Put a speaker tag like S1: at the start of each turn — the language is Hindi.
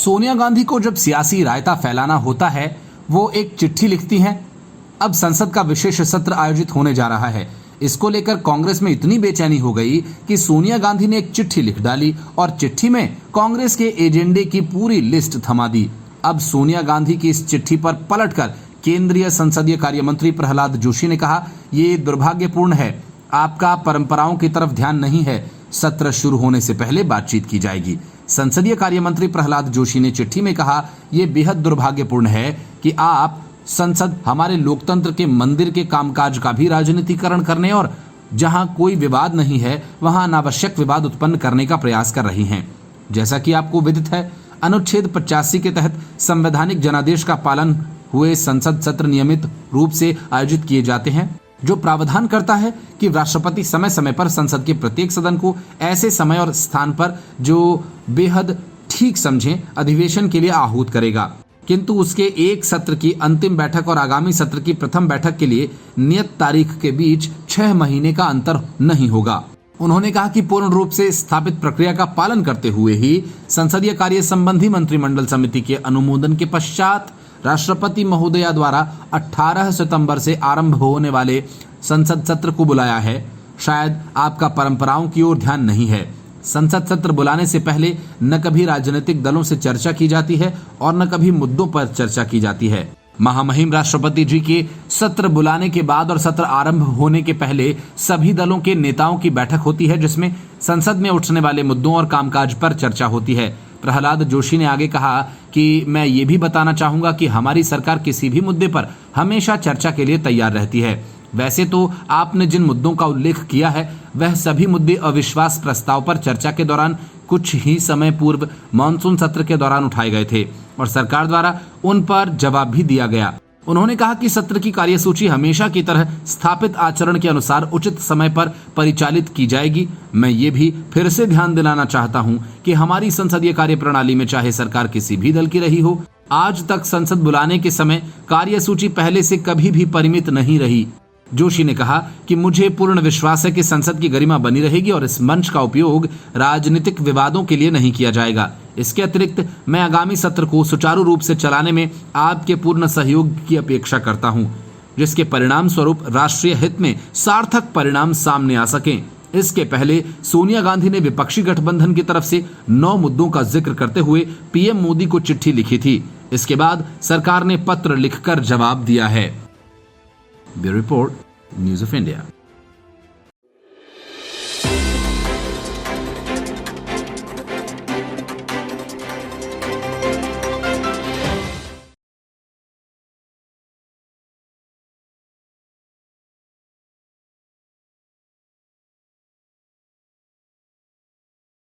S1: सोनिया गांधी को जब सियासी रायता फैलाना होता है वो एक चिट्ठी लिखती हैं। अब संसद का विशेष सत्र आयोजित होने जा रहा है। इसको लेकर कांग्रेस में इतनी बेचैनी हो गई कि सोनिया गांधी ने एक चिट्ठी लिख डाली और चिट्ठी में कांग्रेस के एजेंडे की पूरी लिस्ट थमा दी। अब सोनिया गांधी की इस चिट्ठी पर पलटकर केंद्रीय संसदीय कार्य मंत्री प्रहलाद जोशी ने कहा, ये दुर्भाग्यपूर्ण है, आपका परंपराओं की तरफ ध्यान नहीं है, सत्र शुरू होने से पहले बातचीत की जाएगी। संसदीय कार्य मंत्री प्रहलाद जोशी ने चिट्ठी में कहा, यह बेहद दुर्भाग्यपूर्ण है कि आप संसद हमारे लोकतंत्र के मंदिर के कामकाज का भी राजनीतिकरण करने और जहां कोई विवाद नहीं है वहां अनावश्यक विवाद उत्पन्न करने का प्रयास कर रही हैं। जैसा कि आपको विदित है, अनुच्छेद 85 के तहत संवैधानिक जनादेश का पालन हुए संसद सत्र नियमित रूप से आयोजित किए जाते हैं, जो प्रावधान करता है कि राष्ट्रपति समय समय पर संसद के प्रत्येक सदन को ऐसे समय और स्थान पर जो बेहद ठीक समझें अधिवेशन के लिए आहूत करेगा, किंतु उसके एक सत्र की अंतिम बैठक और आगामी सत्र की प्रथम बैठक के लिए नियत तारीख के बीच 6 महीने का अंतर नहीं होगा। उन्होंने कहा कि पूर्ण रूप से स्थापित प्रक्रिया का पालन करते हुए ही संसदीय कार्य संबंधी मंत्रिमंडल समिति के अनुमोदन के पश्चात राष्ट्रपति महोदया द्वारा 18 सितंबर से आरंभ होने वाले संसद सत्र को बुलाया है। शायद आपका परंपराओं की ओर ध्यान नहीं है। संसद सत्र बुलाने से पहले न कभी राजनीतिक दलों से चर्चा की जाती है और न कभी मुद्दों पर चर्चा की जाती है। महामहिम राष्ट्रपति जी के सत्र बुलाने के बाद और सत्र आरंभ होने के पहले सभी दलों के नेताओं की बैठक होती है, जिसमें संसद में उठने वाले मुद्दों और कामकाज पर चर्चा होती है। प्रहलाद जोशी ने आगे कहा कि मैं ये भी बताना चाहूंगा कि हमारी सरकार किसी भी मुद्दे पर हमेशा चर्चा के लिए तैयार रहती है। वैसे तो आपने जिन मुद्दों का उल्लेख किया है वह सभी मुद्दे अविश्वास प्रस्ताव पर चर्चा के दौरान कुछ ही समय पूर्व मानसून सत्र के दौरान उठाए गए थे और सरकार द्वारा उन पर जवाब भी दिया गया। उन्होंने कहा कि सत्र की कार्यसूची हमेशा की तरह स्थापित आचरण के अनुसार उचित समय पर परिचालित की जाएगी। मैं ये भी फिर से ध्यान दिलाना चाहता हूं कि हमारी संसदीय कार्य प्रणाली में चाहे सरकार किसी भी दल की रही हो, आज तक संसद बुलाने के समय कार्यसूची पहले से कभी भी परिमित नहीं रही। जोशी ने कहा कि मुझे पूर्ण विश्वास है कि संसद की गरिमा बनी रहेगी और इस मंच का उपयोग राजनीतिक विवादों के लिए नहीं किया जाएगा। इसके अतिरिक्त मैं आगामी सत्र को सुचारू रूप से चलाने में आपके पूर्ण सहयोग की अपेक्षा करता हूं, जिसके परिणाम स्वरूप राष्ट्रीय हित में सार्थक परिणाम सामने आ सकें। इसके पहले सोनिया गांधी ने विपक्षी गठबंधन की तरफ से 9 मुद्दों का जिक्र करते हुए पीएम मोदी को चिट्ठी लिखी थी। इसके बाद सरकार ने पत्र लिखकर जवाब दिया है। Bureau report, news of India.